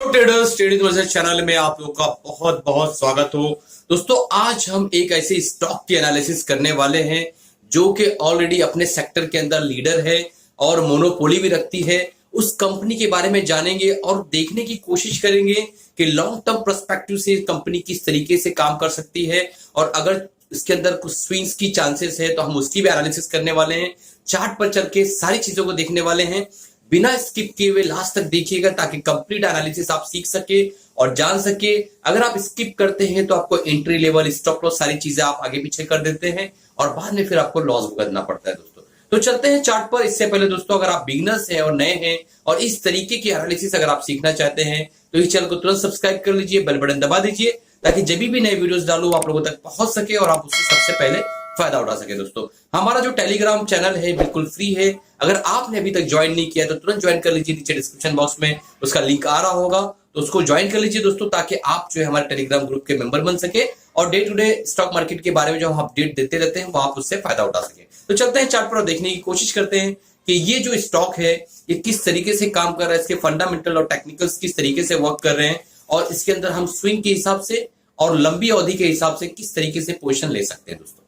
Traders trading channel में आप लोगों का बहुत बहुत स्वागत हो। दोस्तों, आज हम एक ऐसे स्टॉक की एनालिसिस करने वाले हैं जो कि ऑलरेडी अपने सेक्टर के अंदर लीडर है और मोनोपोली भी रखती है। उस कंपनी के बारे में जानेंगे और देखने की कोशिश करेंगे कि लॉन्ग टर्म पर्सपेक्टिव से कंपनी किस तरीके से काम कर सकती है, और अगर इसके अंदर कुछ स्विंग्स की चांसेस है तो हम उसकी भी एनालिसिस करने वाले हैं। चार्ट पर चल के सारी चीजों को देखने वाले हैं। बिना स्किप किए हुए लास्ट तक देखिएगा ताकि कंप्लीट एनालिसिस आप सीख सके और जान सके। अगर आप स्किप करते हैं तो आपको एंट्री लेवल, स्टॉप लॉस, सारी चीजें आप आगे पीछे कर देते हैं और बाद में फिर आपको लॉस भुगतना पड़ता है। दोस्तों, तो चलते हैं चार्ट पर। इससे पहले दोस्तों, अगर आप बिगनर्स हैं और नए हैं और इस तरीके की एनालिसिस अगर आप सीखना चाहते हैं तो इस चैनल को तुरंत सब्सक्राइब कर लीजिए, बेल बटन दबा दीजिए ताकि जब भी नए वीडियोस डालूं आप लोगों तक पहुंच सके और आप उससे सबसे पहले फायदा उठा सके। दोस्तों, हमारा जो टेलीग्राम चैनल है बिल्कुल फ्री है। अगर आपने अभी तक ज्वाइन नहीं किया तो तुरंत ज्वाइन कर लीजिए, नीचे डिस्क्रिप्शन बॉक्स में उसका लिंक आ रहा होगा तो उसको ज्वाइन कर लीजिए दोस्तों, ताकि आप जो है हमारे टेलीग्राम ग्रुप के मेंबर बन सके और day to day stock market के बारे में जो हम अपडेट देते रहते हैं वो आप उससे फायदा उठा सके। तो चलते हैं चार्ट पर देखने की कोशिश करते हैं कि ये जो स्टॉक है ये किस तरीके से काम कर रहा है, इसके फंडामेंटल और टेक्निकल्स किस तरीके से वर्क कर रहे हैं और इसके अंदर हम स्विंग के हिसाब से और लंबी अवधि के हिसाब से किस तरीके से पोजीशन ले सकते हैं। दोस्तों,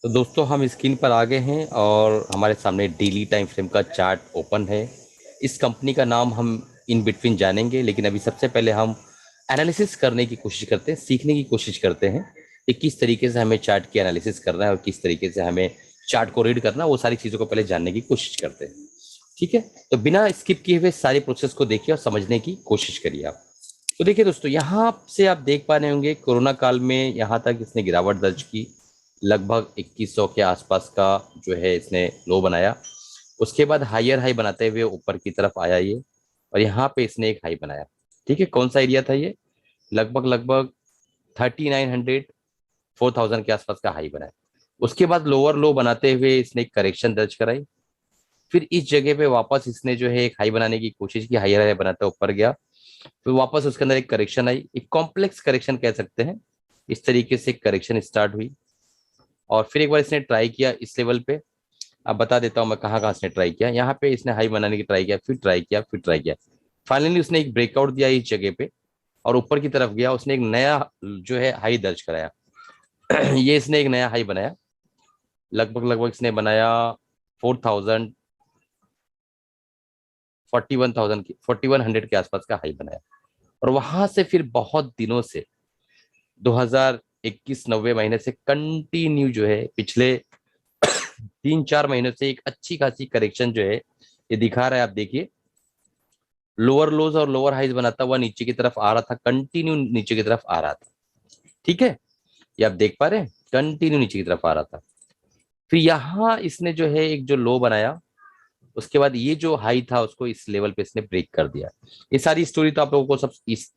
तो दोस्तों हम स्क्रीन पर आ गए हैं और हमारे सामने डेली टाइम फ्रेम का चार्ट ओपन है। इस कंपनी का नाम हम इन बिटवीन जानेंगे, लेकिन अभी सबसे पहले हम एनालिसिस करने की कोशिश करते हैं, सीखने की कोशिश करते हैं कि किस तरीके से हमें चार्ट की एनालिसिस करना है और किस तरीके से हमें चार्ट को रीड करना है। वो सारी चीज़ों को पहले जानने की कोशिश करते हैं। ठीक है, तो बिना स्किप किए हुए सारे प्रोसेस को देखिए और समझने की कोशिश करिए आप। तो देखिए दोस्तों, यहाँ से आप देख पा रहे होंगे कोरोना काल में यहाँ तक इसने गिरावट दर्ज की, लगभग 2100 के आसपास का जो है इसने लो बनाया। उसके बाद हायर हाई बनाते हुए ऊपर की तरफ आया ये, और यहाँ पे इसने एक हाई बनाया। ठीक है, कौन सा एरिया था ये? लगभग लगभग 3900 4000 के आसपास का हाई बनाया। उसके बाद लोअर लो बनाते हुए इसने एक करेक्शन दर्ज कराई। फिर इस जगह पे वापस इसने जो है एक हाई बनाने की कोशिश की, हायर हाई बनाते ऊपर गया। फिर वापस उसके अंदर एक करेक्शन आई, एक कॉम्प्लेक्स करेक्शन कह सकते हैं। इस तरीके से करेक्शन स्टार्ट हुई और फिर एक बार इसने ट्राई किया इस लेवल पे। अब बता देता हूँ मैं कहाँ कहाँ इसने ट्राई किया। यहाँ पे इसने हाई बनाने की ट्राई किया, फिर ट्राई किया, फिर ट्राई किया। फाइनली उसने एक ब्रेकआउट दिया इस जगह पे और ऊपर की तरफ गया। उसने एक नया जो है हाई दर्ज कराया। ये इसने एक नया हाई बनाया, लगभग लगभग इसने बनाया 4000 41,000 की 4100 के आसपास का हाई बनाया। और वहां से फिर बहुत दिनों से 2021 90 महीने से कंटिन्यू जो है पिछले 3-4 महीनों से एक अच्छी खासी करेक्शन जो है ये दिखा रहा है। आप देखिए, लोअर लोज और लोअर हाइज बनाता हुआ नीचे की तरफ आ रहा था, कंटिन्यू नीचे की तरफ आ रहा था। ठीक है, ये आप देख पा रहे हैं, कंटिन्यू नीचे की तरफ आ रहा था। फिर यहाँ इसने जो है एक जो लो बनाया, उसके बाद ये जो हाई था उसको इस लेवल पे इसने ब्रेक कर दिया। ये सारी स्टोरी तो आप लोगों को सब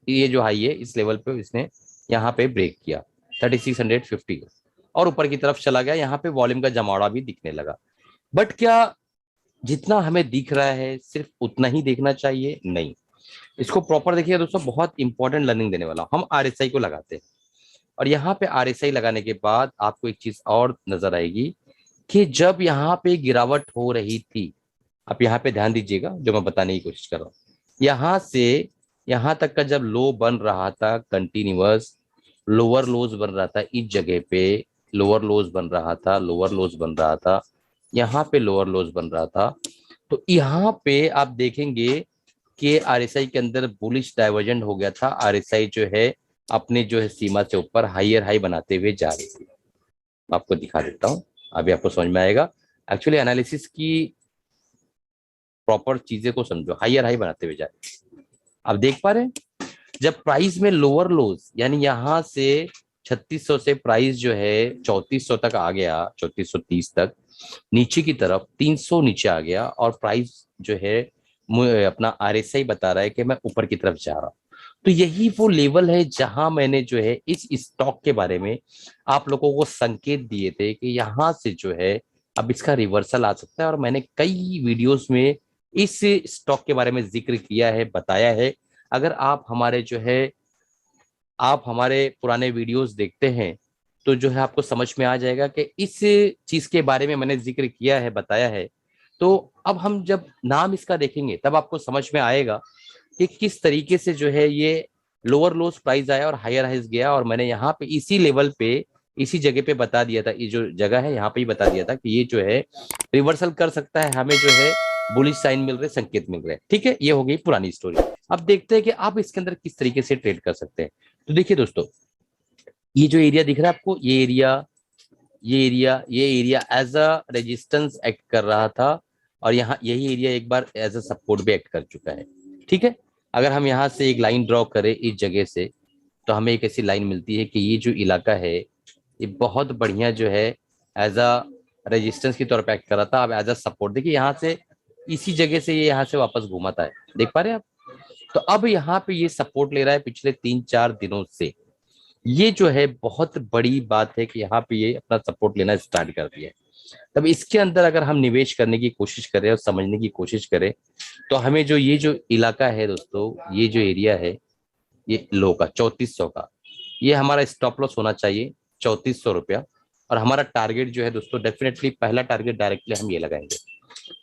ये जो हाई है इस लेवल पे इसने यहाँ पे ब्रेक किया 3650 और ऊपर की तरफ चला गया। यहाँ पे वॉल्यूम का जमावड़ा भी दिखने लगा। बट क्या जितना हमें दिख रहा है सिर्फ उतना ही देखना चाहिए? नहीं, इसको प्रॉपर देखिए दोस्तों। बहुत इंपॉर्टेंट लर्निंग देने वाला हम आरएसआई को लगाते हैं, और यहाँ पे आरएसआई लगाने के बाद आपको एक चीज और नजर आएगी कि जब यहाँ पे गिरावट हो रही थी, आप यहाँ पे ध्यान दीजिएगा जो मैं बताने की कोशिश कर रहा हूँ। यहाँ से यहाँ तक का जब लो बन रहा था, कंटिन्यूअस लोअर लोज बन रहा था इस जगह पे, लोअर लोज बन रहा था, लोअर लोज बन रहा था, यहाँ पे लोअर लोज बन रहा था। तो यहाँ पे आप देखेंगे कि आरएसआई के अंदर बुलिश डाइवर्जेंट हो गया था। आरएसआई जो है अपने जो है सीमा से ऊपर हायर हाई बनाते हुए जा रही थी। आपको दिखा देता हूँ, अभी आपको समझ में आएगा। एक्चुअली एनालिसिस की प्रॉपर चीजें को समझो। हायर हाई बनाते हुए जा रही है, आप देख पा रहे हैं। जब प्राइस में लोअर लोज यानी यहाँ से 3600 से प्राइस जो है 3400 तक आ गया, 3430 तक नीचे की तरफ 300 नीचे आ गया, और प्राइस जो है अपना आरएसआई बता रहा है कि मैं ऊपर की तरफ जा रहा हूं। तो यही वो लेवल है जहां मैंने जो है इस स्टॉक के बारे में आप लोगों को संकेत दिए थे कि यहां से जो है अब इसका रिवर्सल आ सकता है। और मैंने कई वीडियोस में इस स्टॉक के बारे में जिक्र किया है, बताया है। अगर आप हमारे जो है आप हमारे पुराने वीडियोस देखते हैं तो जो है आपको समझ में आ जाएगा कि इस चीज के बारे में मैंने जिक्र किया है, बताया है। तो अब हम जब नाम इसका देखेंगे तब आपको समझ में आएगा कि किस तरीके से जो है ये लोअर लोस प्राइस आया और हायर हाइज गया। और मैंने यहाँ पे इसी लेवल पे इसी जगह पे बता दिया था, ये जो जगह है यहाँ पे ही बता दिया था कि ये जो है रिवर्सल कर सकता है, हमें जो है बुलिश साइन मिल रहे, संकेत मिल रहे हैं। ठीक है, ये हो गई पुरानी स्टोरी। अब देखते हैं कि आप इसके अंदर किस तरीके से ट्रेड कर सकते हैं। तो देखिए दोस्तों, ये जो एरिया दिख रहा है आपको, ये area as a resistance act कर रहा था, और यहाँ यही एरिया एक बार एज अ सपोर्ट भी एक्ट कर चुका है। ठीक है, अगर हम यहाँ से एक लाइन ड्रॉ करें इस जगह से, तो हमें एक ऐसी लाइन मिलती है कि ये जो इलाका है ये बहुत बढ़िया जो है एज अ रेजिस्टेंस के तौर पे एक्ट कर रहा था। अब एज अ सपोर्ट देखिए, यहाँ से इसी जगह से ये यहाँ से वापस घुमाता है, देख पा रहे हैं आप। तो अब यहाँ पे ये सपोर्ट ले रहा है पिछले 3-4 दिनों से। ये जो है बहुत बड़ी बात है कि यहाँ पे ये अपना सपोर्ट लेना स्टार्ट कर दिया है। तब इसके अंदर अगर हम निवेश करने की कोशिश करें और समझने की कोशिश करें, तो हमें जो ये जो इलाका है दोस्तों, ये जो एरिया है ये लो का 3400 का, ये हमारा स्टॉप लॉस होना चाहिए 3400 रुपया। और हमारा टारगेट जो है दोस्तों, डेफिनेटली पहला टारगेट डायरेक्टली हम ये लगाएंगे।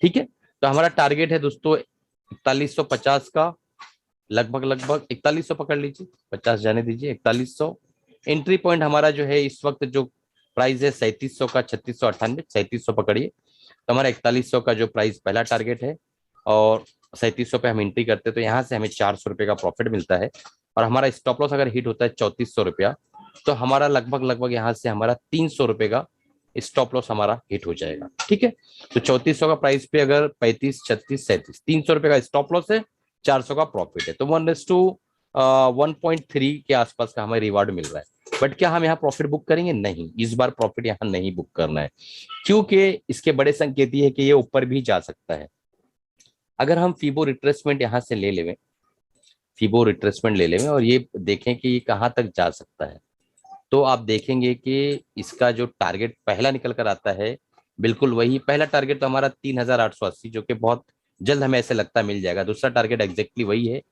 ठीक है, तो हमारा टारगेट है दोस्तों 4150 का, लगभग लगभग 4100 पकड़ लीजिए, 50 जाने दीजिए, 4100। एंट्री पॉइंट हमारा जो है इस वक्त जो प्राइस है 3700 का, 3698, 3700 पकड़िए। तो हमारा 4100 का जो प्राइस पहला टारगेट है, और 3700 पे हम एंट्री करते हैं, तो यहाँ से हमें 400 रुपये का प्रॉफिट मिलता है। और हमारा स्टॉप लॉस अगर हिट होता है 3400 रुपया, तो हमारा लगभग लगभग यहाँ से हमारा 300 रुपये का स्टॉप लॉस हमारा हिट हो जाएगा। ठीक है, तो 3400 का प्राइस पे अगर 35, 36, 37, 300 रुपये का स्टॉप लॉस है, 400 का प्रॉफिट है, तो 1:1.3 के आसपास का हमें रिवार्ड मिल रहा है। बट क्या हम यहाँ प्रॉफिट बुक करेंगे? नहीं, इस बार प्रॉफिट यहाँ नहीं बुक करना है, क्योंकि इसके बड़े संकेत ये है कि ये ऊपर भी जा सकता है। अगर हम फीबो रिट्रेसमेंट यहाँ से ले लें, फीबो रिट्रेसमेंट ले लें और ये देखें कि ये कहाँ तक जा सकता है, तो आप देखेंगे कि इसका जो टारगेट पहला निकल कर आता है, बिल्कुल वही पहला टारगेट तो हमारा 3880, जो कि बहुत जल्द हमें ऐसे लगता मिल जाएगा। दूसरा टारगेट एग्जैक्टली वही है।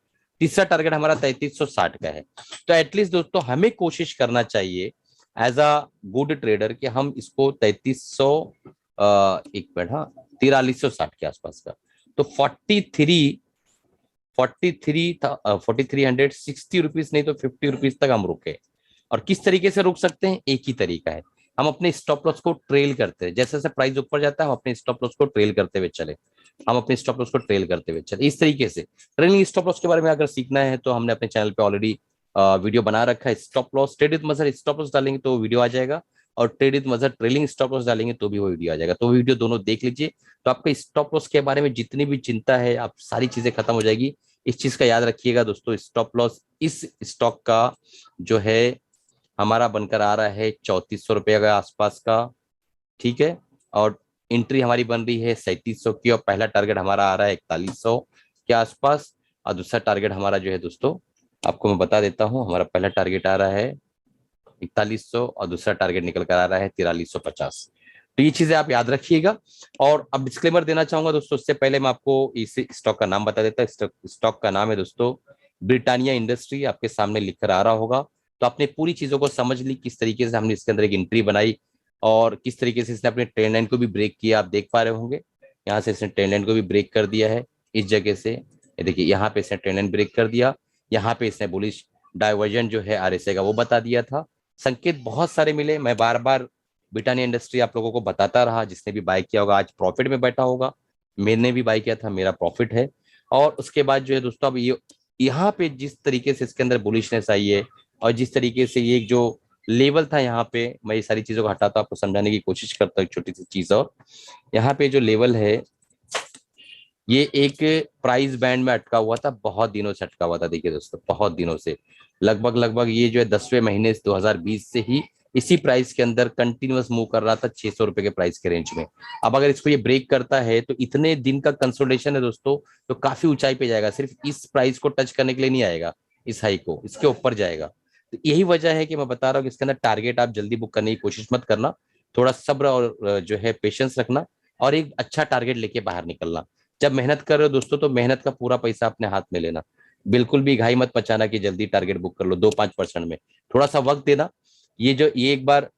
तीसरा टारगेट हमारा 3360 का है। तो एटलीस्ट दोस्तों हमें कोशिश करना चाहिए एज अ गुड ट्रेडर कि हम इसको 3300, एक मिनट, हाँ, 4360 के आसपास का, तो 4360 नहीं तो 50 रुपीज तक हम रुके। और किस तरीके से रोक सकते हैं? एक ही तरीका है, हम अपने स्टॉप लॉस को ट्रेल करते हैं। जैसे जैसे प्राइस ऊपर जाता है हम अपने स्टॉप लॉस को ट्रेल करते हुए चले, हम अपने स्टॉप लॉस को ट्रेल करते हुए चले। इस तरीके से ट्रेलिंग स्टॉप लॉस के बारे में अगर सीखना है तो हमने अपने चैनल पे ऑलरेडी वीडियो बना रखा है। स्टॉप लॉस ट्रेड विद मजर स्टॉप लॉस डालेंगे तो वीडियो आ जाएगा, और ट्रेड विद मजर ट्रेलिंग स्टॉप लॉस डालेंगे तो भी वो वीडियो आ जाएगा। तो वीडियो दोनों देख लीजिए, तो आपका स्टॉप लॉस के बारे में जितनी भी चिंता है आप सारी चीजें खत्म हो जाएगी। इस चीज का याद रखिएगा दोस्तों, स्टॉप लॉस इस स्टॉक का जो है हमारा बनकर आ रहा है 3400 रुपये के आसपास का। ठीक है, और एंट्री हमारी बन रही है 3700 की, और पहला टारगेट हमारा आ रहा है 4100 के आसपास। और दूसरा टारगेट हमारा जो है दोस्तों, आपको मैं बता देता हूं, हमारा पहला टारगेट आ रहा है 4100 और दूसरा टारगेट निकल कर आ रहा है 4350। तो ये चीजें आप याद रखिएगा। और अब डिस्क्लेमर देना चाहूंगा दोस्तों, उससे पहले मैं आपको इस स्टॉक का नाम बता देता हूँ। स्टॉक का नाम है दोस्तों ब्रिटानिया इंडस्ट्री, आपके सामने लिखकर आ रहा होगा। तो आपने पूरी चीजों को समझ ली, किस तरीके से हमने इसके अंदर एक एंट्री बनाई और किस तरीके से इसने अपने ट्रेंड लाइन को भी ब्रेक किया। आप देख पा रहे होंगे, यहाँ से इसने ट्रेंड लाइन को भी ब्रेक कर दिया है इस जगह से। ये देखिए, यहाँ पे इसने ट्रेंड लाइन ब्रेक कर दिया, यहाँ पे इसने बुलिश डाइवर्जन जो है आरएसआई का वो बता दिया था। संकेत बहुत सारे मिले, मैं बार बार ब्रिटानिया इंडस्ट्री आप लोगों को बताता रहा। जिसने भी बाय किया होगा आज प्रॉफिट में बैठा होगा, मैंने भी बाय किया था, मेरा प्रॉफिट है। और उसके बाद जो है दोस्तों, अब ये यहाँ पे जिस तरीके से इसके अंदर बुलिशनेस आई है और जिस तरीके से ये जो लेवल था, यहाँ पे मैं ये सारी चीजों को हटाता आपको समझाने की कोशिश करता हूँ एक छोटी सी चीज। और यहाँ पे जो लेवल है ये एक प्राइस बैंड में अटका हुआ था, बहुत दिनों से अटका हुआ था। देखिए दोस्तों, बहुत दिनों से, लगभग लगभग ये जो है 10वें महीने 2020 से ही इसी प्राइस के अंदर कंटिन्यूअस मूव कर रहा था 600 रुपए के प्राइस के रेंज में। अब अगर इसको ये ब्रेक करता है तो इतने दिन का कंसोलिडेशन है दोस्तों, तो काफी ऊंचाई पे जाएगा। सिर्फ इस प्राइस को टच करने के लिए नहीं आएगा, इस हाई को, इसके ऊपर जाएगा। तो यही वजह है कि मैं बता रहा हूँ कि इसके अंदर टारगेट आप जल्दी बुक करने की कोशिश मत करना, थोड़ा सब्र और जो है पेशेंस रखना, और एक अच्छा टारगेट लेके बाहर निकलना। जब मेहनत कर रहे हो दोस्तों, तो मेहनत का पूरा पैसा अपने हाथ में लेना, बिल्कुल भी घाई मत मचाना कि जल्दी टारगेट बुक कर लो 2-5% में। थोड़ा सा वक्त देना। ये एक बार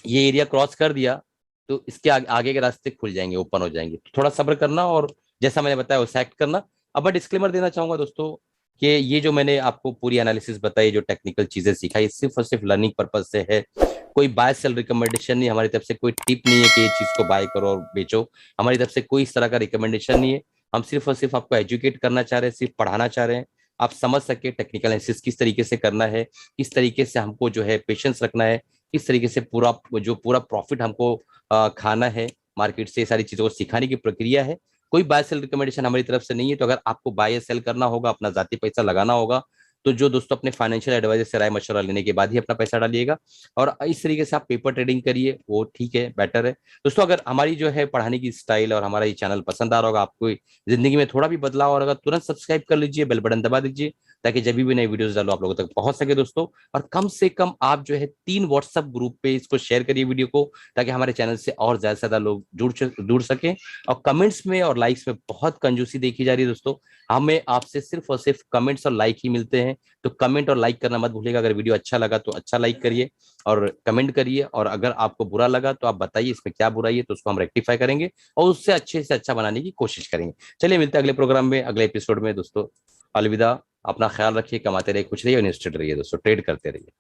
ये एरिया क्रॉस कर दिया तो इसके आगे के रास्ते खुल जाएंगे, ओपन हो जाएंगे। तो थोड़ा सब्र करना और जैसा मैंने बताया वैसा एक्ट करना। अब मैं डिस्क्लेमर देना चाहूंगा दोस्तों कि ये जो मैंने आपको पूरी एनालिसिस बताई, जो टेक्निकल चीजें सिखाई, सिर्फ और सिर्फ लर्निंग पर्पज से है। कोई बाय सेल रिकमेंडेशन नहीं, हमारी तरफ से कोई टिप नहीं है कि ये चीज को बाय करो और बेचो। हमारी तरफ से कोई इस तरह का रिकमेंडेशन नहीं है। हम सिर्फ और सिर्फ आपको एजुकेट करना चाह रहे हैं, सिर्फ पढ़ाना चाह रहे हैं। आप समझ सके टेक्निकल एनालिसिस किस तरीके से करना है, किस तरीके से हमको जो है पेशेंस रखना है, किस तरीके से पूरा प्रॉफिट हमको खाना है मार्केट से। सारी चीजों को सिखाने की प्रक्रिया है। कोई बाय सेल रिकमेंडेशन हमारी तरफ से नहीं है। तो अगर आपको बाय या सेल करना होगा, अपना जाती पैसा लगाना होगा, तो जो दोस्तों अपने फाइनेंशियल एडवाइजर से राय मशवरा लेने के बाद ही अपना पैसा डालिएगा। और इस तरीके से आप पेपर ट्रेडिंग करिए, वो ठीक है, बेटर है। दोस्तों अगर हमारी जो है पढ़ाने की स्टाइल और हमारा ये चैनल पसंद आ रहा होगा, आपको जिंदगी में थोड़ा भी बदलाव और अगर तुरंत सब्सक्राइब कर लीजिए, बेल बटन दबा दीजिए, ताकि जब भी नई वीडियोस डालो आप लोगों तक पहुंच सके दोस्तों। और कम से कम आप जो है 3 व्हाट्सएप ग्रुप पे इसको शेयर करिए वीडियो को, ताकि हमारे चैनल से और ज्यादा से ज्यादा लोग जुड़ सके। और कमेंट्स में और लाइक्स में बहुत कंजूसी देखी जा रही है दोस्तों। हमें आपसे सिर्फ और सिर्फ कमेंट्स और लाइक ही मिलते हैं। तो कमेंट और लाइक करना मत भूलिएगा। अगर वीडियो अच्छा लगा तो अच्छा लाइक करिए और कमेंट करिए, और अगर आपको बुरा लगा तो आप बताइए इसमें क्या बुराई है, तो उसको हम रेक्टिफाई करेंगे और उससे अच्छे से अच्छा बनाने की कोशिश करेंगे। चलिए मिलते हैं अगले प्रोग्राम में, अगले एपिसोड में दोस्तों। अलविदा। अपना ख्याल रखिए, कमाते रहिए, खुश रहिए, इन्वेस्टेड रहिए दोस्तों, ट्रेड करते रहिए।